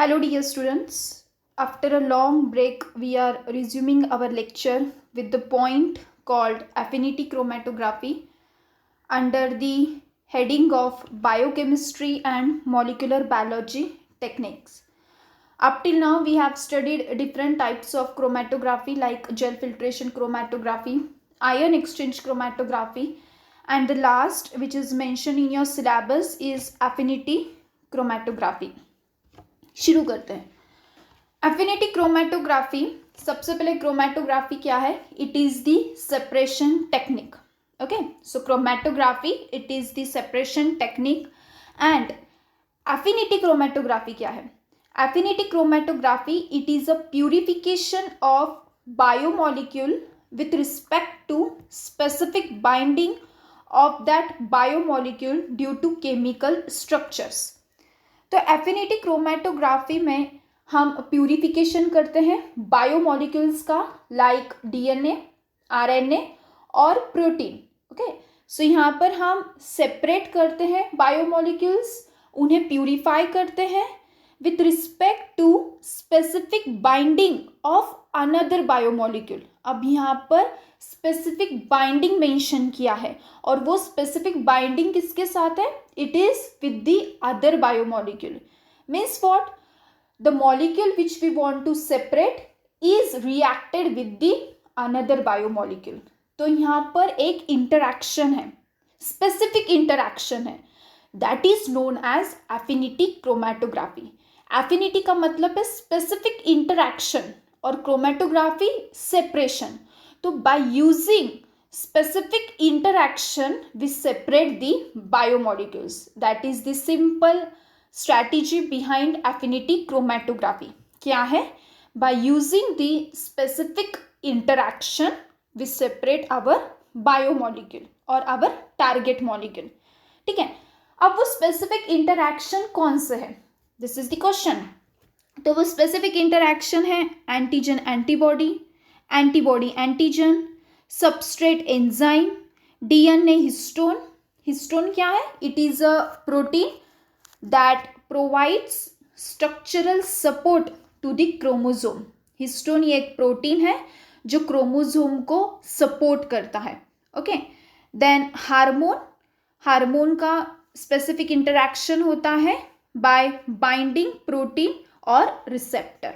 Hello, dear students. After a long break, we are resuming our lecture with the point called affinity chromatography under the heading of biochemistry and molecular biology techniques. Up till now, we have studied different types of chromatography like gel filtration chromatography, ion exchange chromatography, and the last, which is mentioned in your syllabus, is affinity chromatography. शुरू करते हैं. Affinity chromatography. सबसे पहले chromatography क्या है? It is the separation technique. Okay, so chromatography it is the separation technique. And affinity chromatography क्या है? Affinity chromatography it is a purification of biomolecule with respect to specific binding of that biomolecule due to chemical structures. तो affinity chromatography में हम purification करते हैं biomolecules का, like DNA, RNA और protein. Okay, सो यहाँ पर हम सेपरेट करते हैं बायोमोलिक्यूल्स, उन्हें प्यूरिफाई करते हैं with respect to specific binding of another biomolecule. अब यहाँ पर स्पेसिफिक बाइंडिंग मेंशन किया है और वो स्पेसिफिक बाइंडिंग किसके साथ है? It is with the other biomolecule. Means what? The molecule which we want to separate is reacted with the another biomolecule. तो यहाँ पर एक इंटरैक्शन है, स्पेसिफिक इंटरैक्शन है, that is known as affinity chromatography. Affinity का मतलब है specific interaction और क्रोमेटोग्राफी सेपरेशन. तो by using specific interaction we separate the biomolecules. That is the simple strategy behind affinity chromatography. क्या है? By using the specific interaction we separate our biomolecule or our target molecule. ठीक है, अब वो specific interaction कौन से है? This is the question. तो वो specific interaction है antigen antibody, antibody antigen, substrate enzyme, DNA histone. Histone क्या है? It is a protein that provides structural support to the chromosome. Histone ये एक प्रोटीन है जो क्रोमोसोम को सपोर्ट करता है. Okay, then hormone. हार्मोन का स्पेसिफिक इंटरैक्शन होता है बाय बाइंडिंग प्रोटीन और रिसेप्टर.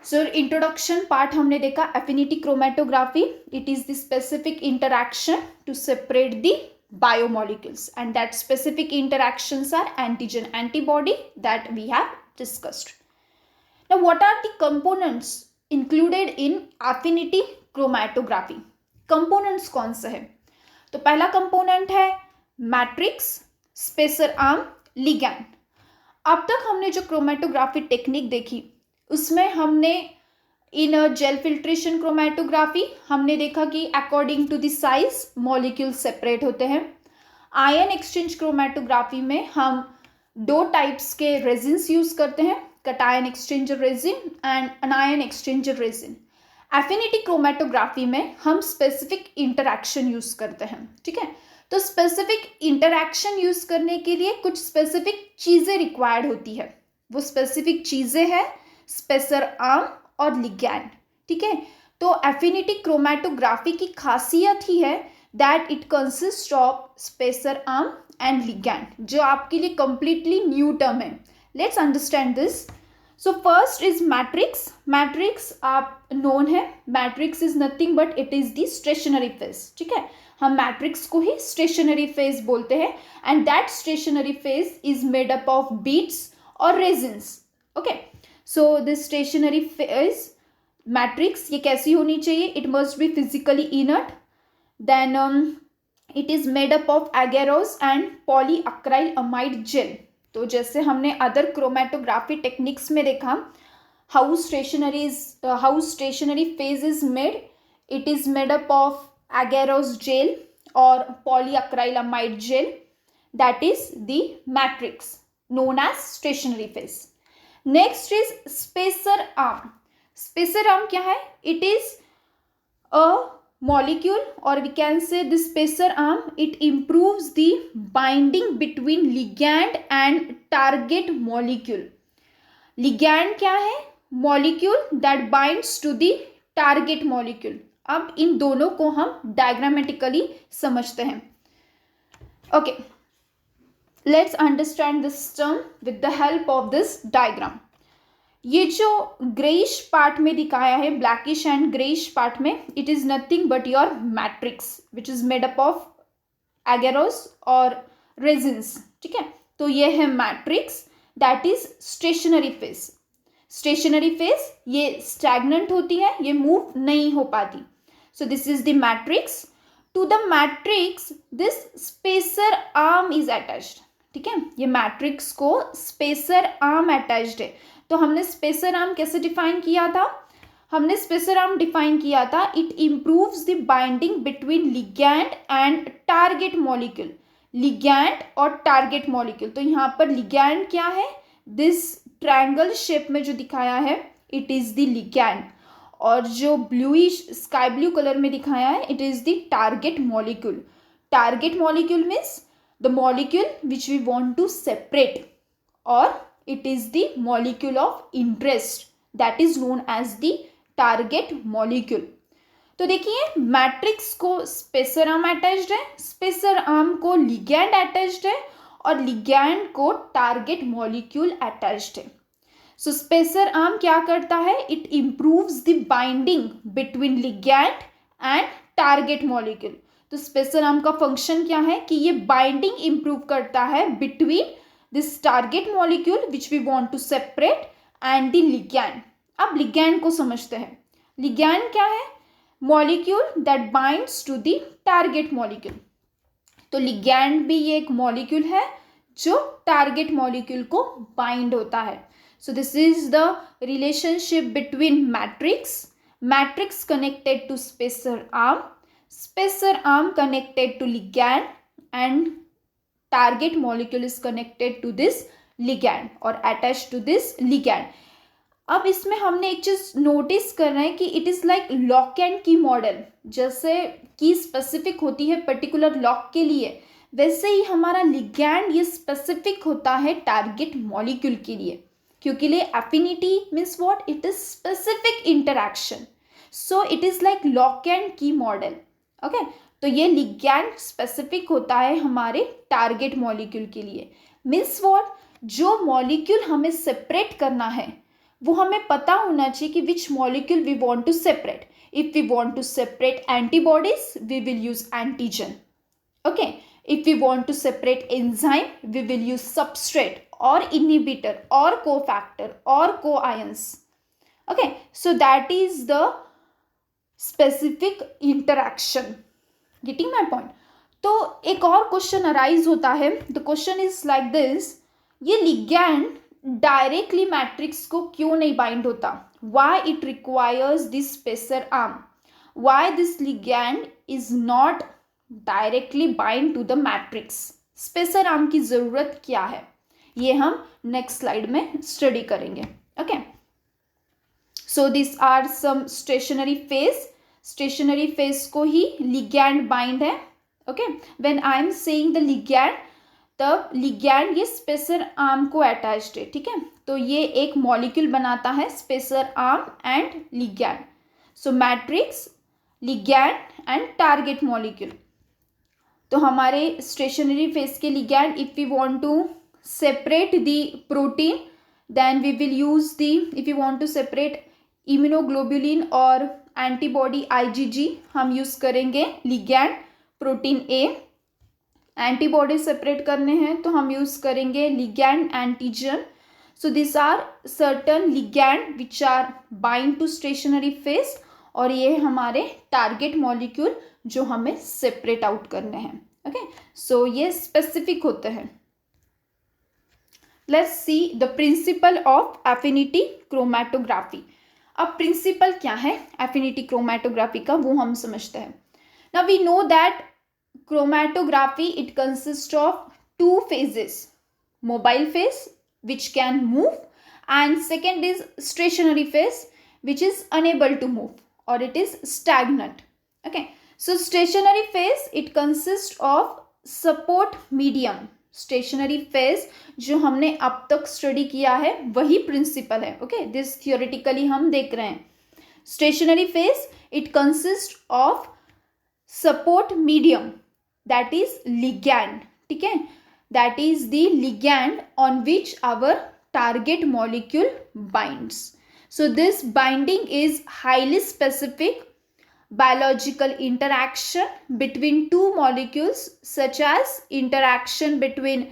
सो इंट्रोडक्शन पार्ट हमने देखा affinity chromatography. It is the specific interaction to separate the biomolecules and that specific interactions are antigen antibody that we have discussed. Now what are the components included in affinity chromatography? Components कौन से हैं? तो पहला component है matrix, spacer arm, ligand. अब तक हमने जो क्रोमेटोग्राफी टेक्निक देखी उसमें हमने इन जेल फिल्ट्रेशन क्रोमेटोग्राफी हमने देखा कि according to the size molecule separate होते हैं. आयन एक्सचेंज क्रोमेटोग्राफी में हम दो टाइप्स के रेजिन्स यूज करते हैं, cation exchanger resin and अनायन exchanger resin. Affinity chromatography में हम स्पेसिफिक इंटरैक्शन यूज करते हैं. ठीक है, तो स्पेसिफिक इंटरैक्शन यूज करने के लिए कुछ स्पेसिफिक चीजें रिक्वायर्ड होती है. वो स्पेसिफिक चीजें हैं स्पेसर आर्म और लिगैंड. ठीक है, तो एफिनिटी क्रोमेटोग्राफी की खासियत ही है that it consist of spacer arm and ligand, जो आपके लिए कंप्लीटली न्यू टर्म है. Let's understand this. So first is matrix. Matrix आप नोन है, matrix is nothing but it is the stationary phase. ठीक है, हम मैट्रिक्स को ही स्टेशनरी फेज बोलते हैं and that stationary phase is made up of beads और resins. Okay, so this stationary phase matrix ये कैसी होनी चाहिए? It must be physically inert. Then it is made up of agarose and polyacrylamide gel. तो जैसे हमने other chromatography techniques में देखा how stationary phase is made. It is made up of agarose gel or polyacrylamide gel. That is the matrix known as stationary phase. Next is spacer arm. Spacer arm क्या है? It is a molecule, or we can say the spacer arm, it improves the binding between ligand and target molecule. ligand क्या है? molecule that binds to the target molecule. अब इन दोनों को हम diagrammatically समझते हैं. Okay, let's understand this term with the help of this diagram. ये जो ग्रेइश पार्ट में दिखाया है, ब्लैकिश एंड ग्रेइश पार्ट में, it is nothing but your matrix which is made up of agarose और रेजिन्स. ठीक है, तो ये है matrix, that is stationary phase. Stationary phase ये स्टैग्नेंट होती है, ये मूव नहीं हो पाती. So this is the matrix. To the matrix this spacer arm is attached. ठीक है, ये मैट्रिक्स को स्पेसर आर्म अटैच्ड है. तो हमने स्पेसर आर्म कैसे डिफाइन किया था? हमने स्पेसर आर्म डिफाइन किया था, it improves the binding between ligand and target molecule. Ligand और टारगेट मॉलिक्यूल, तो यहाँ पर लिगैंड क्या है? दिस ट्रायंगल शेप में जो दिखाया है, इट इज द लिगैंड. और जो ब्लूइश स्काई ब्लू कलर में दिखाया है, it is the target molecule. Target molecule means the molecule which we want to separate, और it is the molecule of interest that is known as the target molecule. तो देखिए, matrix को spacer arm attached है, spacer arm को ligand attached है, और ligand को target molecule attached है. सो स्पेसर आर्म क्या करता है? It improves the binding between ligand and target molecule. तो स्पेसर आर्म का फंक्शन क्या है कि ये बाइंडिंग इंप्रूव करता है between this target molecule which we want to separate and the ligand. अब ligand को समझते हैं. ligand क्या है? molecule that binds to the target molecule. तो ligand भी ये एक molecule है जो target molecule को bind होता है. So this is the relationship between matrix connected to spacer arm connected to ligand, and target molecule is connected to this ligand or attached to this ligand. अब इसमें हमने एक चीज नोटिस कर रहे हैं कि it is like lock and key model. जैसे की स्पेसिफिक होती है पर्टिकुलर लॉक के लिए, वैसे ही हमारा ligand ये स्पेसिफिक होता है टारगेट मॉलिक्यूल के लिए, क्योंकि लिए affinity means what? It is specific interaction. So it is like lock and key model. Okay, तो ये लिगैंड स्पेसिफिक होता है हमारे टारगेट मॉलिक्यूल के लिए. Means what? जो मॉलिक्यूल हमें सेपरेट करना है वो हमें पता होना चाहिए कि which molecule we want to separate. If we want to separate antibodies we will use antigen. Okay, if we want to separate enzyme we will use substrate और इनहिबिटर और कोफैक्टर और coenzymes. Okay, so that is the specific interaction. Getting my point? तो एक और question arise होता है. The question is like this, ये ligand directly matrix को क्यों नहीं बाइंड होता? Why it requires this spacer arm? Why this ligand is not directly bind to the matrix? Spacer arm की जरूरत क्या है? ये हम नेक्स्ट स्लाइड में स्टडी करेंगे. Okay, so this are some stationary phase. Stationary phase को ही लिगैंड बाइंड है. Okay, when I am saying the ligand, तब लिगैंड ये स्पेसर आर्म को अटैच्ड है. ठीक है, तो ये एक मॉलिक्यूल बनाता है, spacer arm and ligand. So matrix, ligand and target molecule. तो हमारे स्टेशनरी फेस के ligand, if we want to separate the protein, then we will use the, if you want to separate immunoglobulin और antibody IgG, हम use करेंगे ligand protein A. Antibody separate करने हैं तो हम यूज करेंगे ligand antigen. So this are certain ligand which are bind two stationary face, और ये हमारे टारगेट मॉलिक्यूल जो हमें सेपरेट आउट करने हैं. ओके, सो ये स्पेसिफिक होते हैं. Let's see the principle of affinity chromatography. अब प्रिंसिपल क्या है एफिनिटी क्रोमैटोग्राफी का, वो हम समझते हैं. Now we know that chromatography it consist of 2 phases, mobile phase which can move, and second is stationary phase which is unable to move or it is stagnant. Okay, so stationary phase it consists of support medium. Stationary phase जो हमने अब तक study किया है वही principal है. Okay, this theoretically हम देख रहे हैं. Stationary phase it consist of support medium that is ligand. ठीक है, that is the ligand on which our target molecule binds. So this binding is highly specific biological interaction between two molecules such as interaction between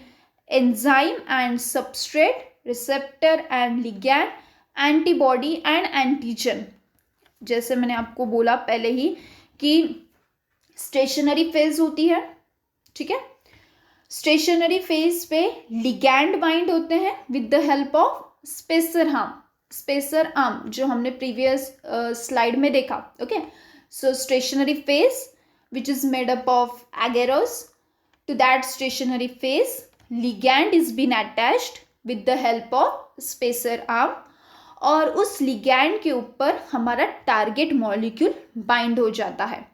enzyme and substrate, receptor and ligand, antibody and antigen. जैसे मैंने आपको बोला पहले ही कि stationary phase होती है. ठीक है, स्टेशनरी फेज पे लिगैंड बाइंड होते हैं with the help of spacer arm. Spacer arm जो हमने प्रीवियस स्लाइड में देखा. Okay, so stationary phase which is made up of agarose, to that stationary phase ligand is been attached with the help of spacer arm और उस ligand के ऊपर हमारा target molecule bind हो जाता है.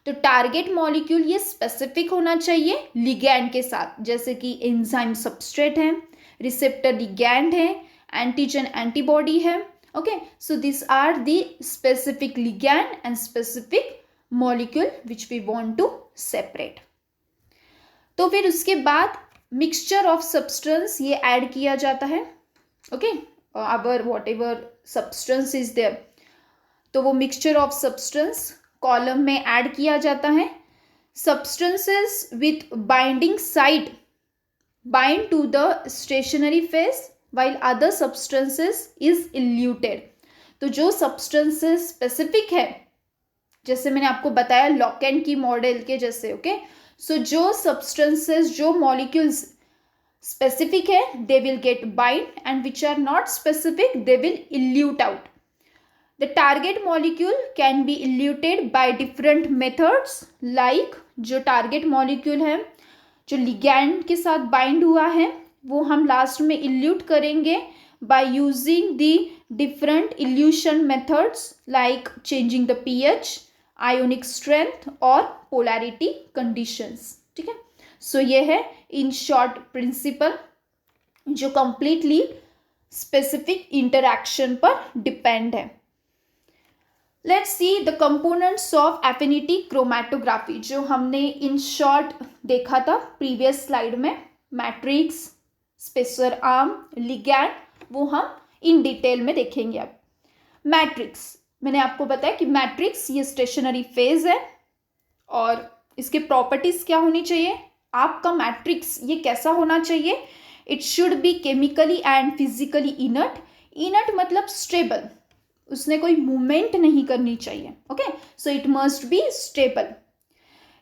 तो टारगेट मॉलिक्यूल ये स्पेसिफिक होना चाहिए ligand के साथ, जैसे कि एंजाइम सबस्ट्रेट है, रिसेप्टर ligand है, एंटीजन एंटीबॉडी है. Okay, so these are the specific ligand and specific molecule which we want to separate. तो फिर उसके बाद mixture of substance ये add किया जाता है. Okay, our whatever substance is there, तो वो mixture of substance column में add किया जाता है. Substances with binding site bind to the stationary phase while other substances is eluted. तो जो substances specific है, जैसे मैंने आपको बताया लॉकेंट की मॉडल के जैसे. ओके, सो जो substances जो molecules specific है they will get bind and which are not specific they will elute out. The target molecule can be eluted by different methods like जो target molecule है जो ligand के साथ bind हुआ है वो हम लास्ट में इल्यूट करेंगे by using the different evolution methods like changing the pH, ionic strength और पोलैरिटी कंडीशंस. ठीक है, सो ये है इन शॉर्ट प्रिंसिपल जो कंप्लीटली स्पेसिफिक इंटरैक्शन पर डिपेंड है. Let's see the components of affinity chromatography जो हमने इन शॉर्ट देखा था प्रीवियस स्लाइड में. मैट्रिक्स, स्पेसर आर्म, लिगैंड, वो हम इन डिटेल में देखेंगे. अब मैट्रिक्स, मैंने आपको बताया कि मैट्रिक्स ये स्टेशनरी फेज है और इसके प्रॉपर्टीज क्या होनी चाहिए. आपका मैट्रिक्स ये कैसा होना चाहिए. It should be chemically and physically inert. Inert मतलब स्टेबल, उसने कोई मूवमेंट नहीं करनी चाहिए. Okay, so it must be stable.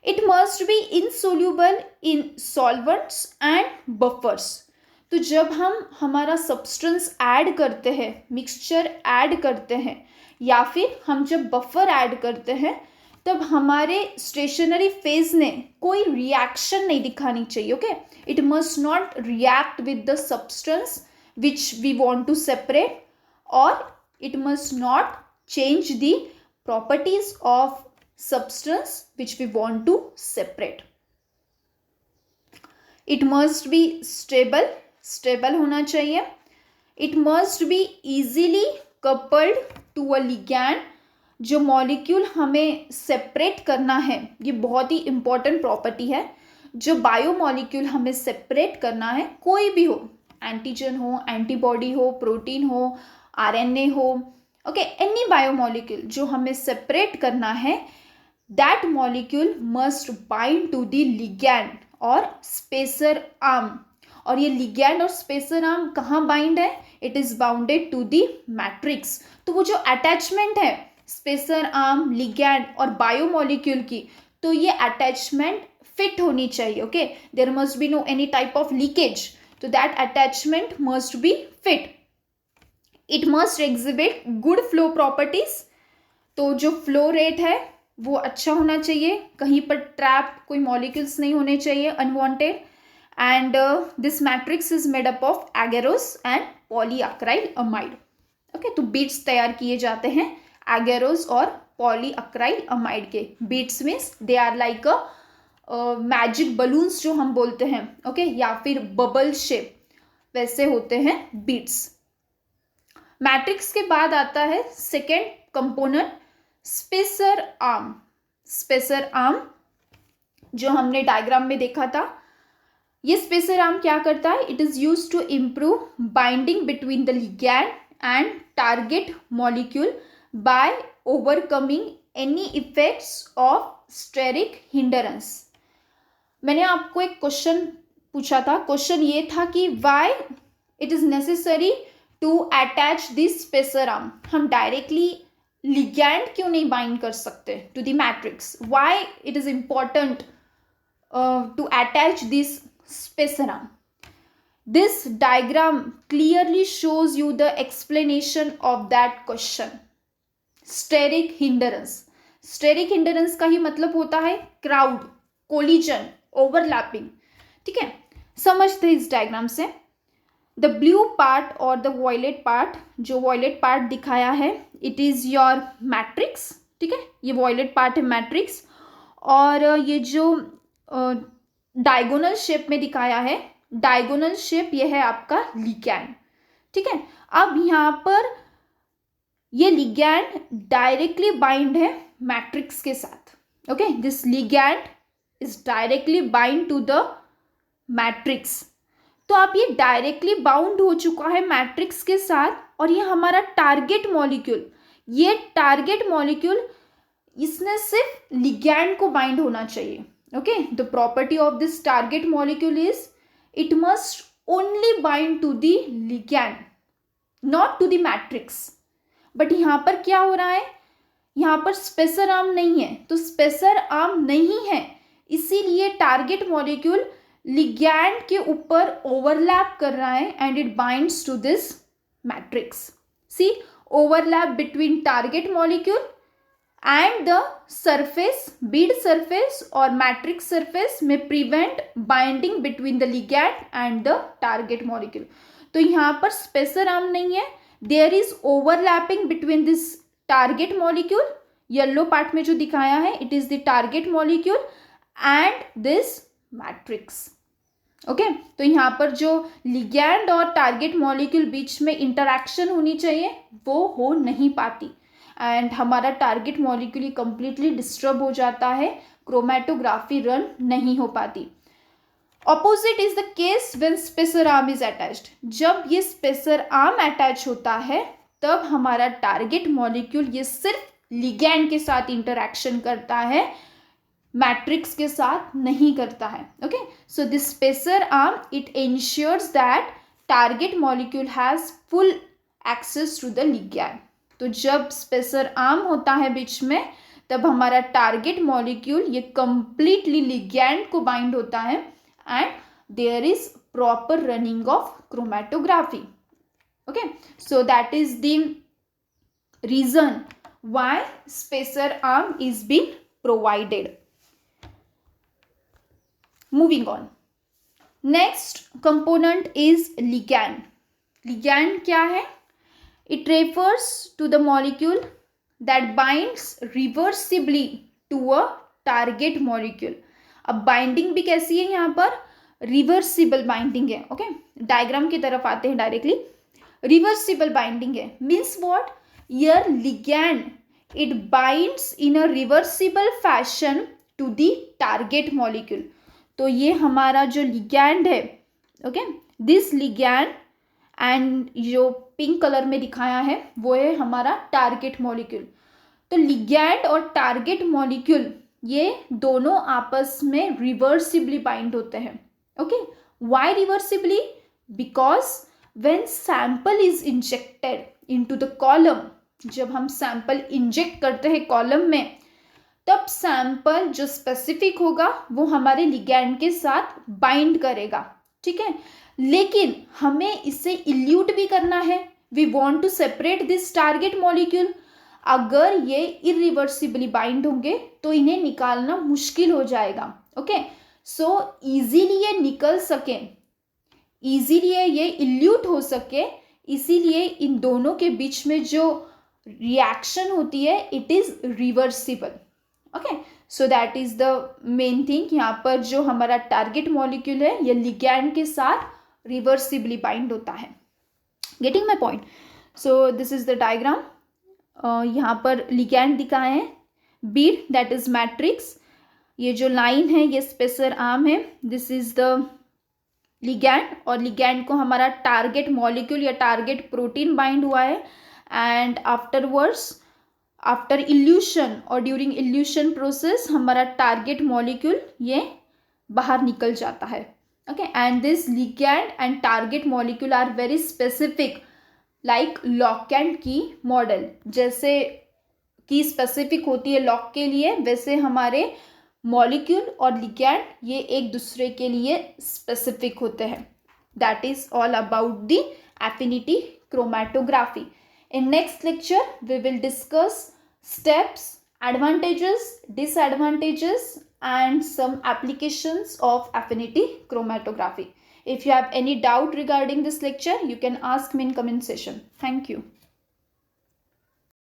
It must B insoluble in solvents and buffers. तो जब हम हमारा सब्सटेंस ऐड करते हैं, मिक्सचर ऐड करते हैं या फिर हम जब बफर ऐड करते हैं तब हमारे स्टेशनरी फेज ने कोई रिएक्शन नहीं दिखानी चाहिए. Okay, it must not react with the substance which we want to separate और it must not change the properties of substance which we want to separate. It must be stable, stable होना चाहिए. It must be easily coupled to a ligand. जो molecule हमें separate करना है ये बहुत ही important property है. जो बायो मॉलिक्यूल हमें सेपरेट करना है कोई भी हो, एंटीजन हो, एंटीबॉडी हो, प्रोटीन हो, आरएनए हो, ओके, एनी बायो मॉलिक्यूल जो हमें सेपरेट करना है that molecule must bind to the ligand और spacer arm. और ये ligand और spacer arm कहाँ bind है. it is bounded to the matrix. तो वो जो attachment है spacer arm, ligand और biomolecule की, तो ये attachment fit होनी चाहिए. okay, there must be no any type of leakage. तो that attachment must be fit. it must exhibit good flow properties. तो जो flow rate है वो अच्छा होना चाहिए, कहीं पर ट्रैप कोई मॉलिक्यूल्स नहीं होने चाहिए unwanted. And this matrix is made up of agarose and polyacrylamide. Okay, तो बीट्स तैयार किए जाते हैं एगेरोस और पॉलीअक्राइलअमाइड के। Beads means they are like a magic balloons जो हम बोलते हैं, ओके, या फिर बबल शेप, वैसे होते हैं बीड्स। मैट्रिक्स के बाद आता है second component, spacer arm. Spacer arm जो हमने डायग्राम में देखा था, ये स्पेसर आर्म क्या करता है? It is used to improve binding between the ligand and target molecule by overcoming any effects of steric hindrance. मैंने आपको एक क्वेश्चन पूछा था, क्वेश्चन ये था कि why it is necessary to attach this spacer arm. हम डायरेक्टली लिगैंड क्यों नहीं बाइंड कर सकते to the matrix? Why it is important to attach this spacer arm? This diagram clearly shows you the explanation of that question. Steric hindrance. Steric hindrance का ही मतलब होता है crowd, collision, overlapping. ठीक है, समझते हैं इस डायग्राम से। द ब्लू पार्ट और द वॉयलेट पार्ट, जो वॉयलेट पार्ट दिखाया है, इट इज योर मैट्रिक्स। ठीक है, ये वॉयलेट पार्ट है मैट्रिक्स, और ये जो डायगोनल शेप में दिखाया है, डायगोनल शेप, ये है आपका लिगैंड। ठीक है, अब यहाँ पर ये लिगैंड डायरेक्टली बाइंड है मैट्रिक्स के साथ। Okay, this ligand is directly bind to the matrix. तो आप ये डायरेक्टली बाउंड हो चुका है मैट्रिक्स के साथ, और ये हमारा टारगेट मॉलिक्यूल, ये टारगेट मॉलिक्यूल इसने सिर्फ लिगैंड को बाइंड होना चाहिए। Okay, the property of this target molecule is it must only bind to the ligand, not to the matrix. But यहाँ पर क्या हो रहा है? यहाँ पर स्पेसर आर्म नहीं है, तो स्पेसर आर्म नहीं है, इसीलिए टारगेट मॉलिक्यूल लिगैंड के ऊपर ओवरलैप कर रहा है and it binds to this matrix. See, overlap between target molecule and the surface, bead surface or matrix surface may prevent binding between the ligand and the target molecule. तो यहाँ पर spacer arm नहीं है, there is overlapping between this target molecule, yellow part में जो दिखाया है, it is the target molecule and this matrix. Okay, तो यहाँ पर जो ligand और target molecule बीच में इंटरैक्शन होनी चाहिए वो हो नहीं पाती, एंड हमारा टारगेट मॉलिक्यूल कंप्लीटली डिस्टर्ब हो जाता है, क्रोमेटोग्राफी रन नहीं हो पाती। Opposite is the case when spacer arm is attached. जब ये स्पेसर आर्म अटैच होता है तब हमारा टारगेट मॉलिक्यूल ये सिर्फ लिगैंड के साथ इंटरैक्शन करता है, मैट्रिक्स के साथ नहीं करता है। Okay, so this spacer arm it ensures that target molecule has full access to the ligand. तो जब स्पेसर आर्म होता है बीच में, तब हमारा टारगेट मॉलिक्यूल ये कंप्लीटली लिगैंड को बाइंड होता है and there is proper running of chromatography. Okay, so that is the reason why spacer arm is been provided. Moving on, next component is ligand. Ligand क्या है? It refers to the molecule that binds reversibly to a target molecule. अब binding भी कैसी है? यहाँ पर reversible binding है। Okay, diagram की तरफ आते हैं डायरेक्टली। रिवर्सिबल बाइंडिंग है means what? Your ligand it binds in a reversible fashion to the target molecule. तो ये हमारा जो लिगैंड है, ओके, दिस लिगैंड एंड जो पिंक कलर में दिखाया है वो है हमारा टारगेट मॉलिक्यूल। तो लिगैंड और टारगेट मॉलिक्यूल ये दोनों आपस में रिवर्सिबली बाइंड होते हैं। Okay, why reversibly? Because when sample is injected into the column, जब हम सैंपल इंजेक्ट करते हैं कॉलम में, तब सैंपल जो स्पेसिफिक होगा वो हमारे लिगैंड के साथ बाइंड करेगा। ठीक है, लेकिन हमें इसे इल्यूट भी करना है। We want to separate this target molecule. अगर ये इरिवर्सिबली बाइंड होंगे तो इन्हें निकालना मुश्किल हो जाएगा। ओके, सो इजीली ये निकल सके, इजीली ये इल्यूट हो सके, इसीलिए इन दोनों के बीच में जो रिएक्शन होती है it is reversible. Okay, so that is the main thing. यहाँ पर जो हमारा टारगेट मॉलिक्यूल है ये लिगैंड के साथ रिवर्सिबली बाइंड होता है. Getting my point. So this is the diagram. यहाँ पर लिगैंड दिखाए हैं, बीड दैट इज मैट्रिक्स. ये जो लाइन है ये स्पेसर आर्म है. दिस इज द लिगैंड, और लिगैंड को हमारा टारगेट मॉलिक्यूल या टारगेट प्रोटीन बाइंड हुआ है. एंड आफ्टरवर्ड्स, आफ्टर इल्यूशन और ड्यूरिंग इल्यूशन प्रोसेस हमारा टारगेट मॉलिक्यूल ये बाहर निकल जाता है. Okay, and this ligand and target molecule are very specific, like lock and key model. जैसे की स्पेसिफिक होती है लॉक के लिए, वैसे हमारे मॉलिक्यूल और लिगैंड ये एक दूसरे के लिए स्पेसिफिक होते हैं. That is all about the affinity chromatography. In next lecture, we will discuss steps, advantages, disadvantages, and some applications of affinity chromatography. If you have any doubt regarding this lecture, you can ask me in comment section. Thank you.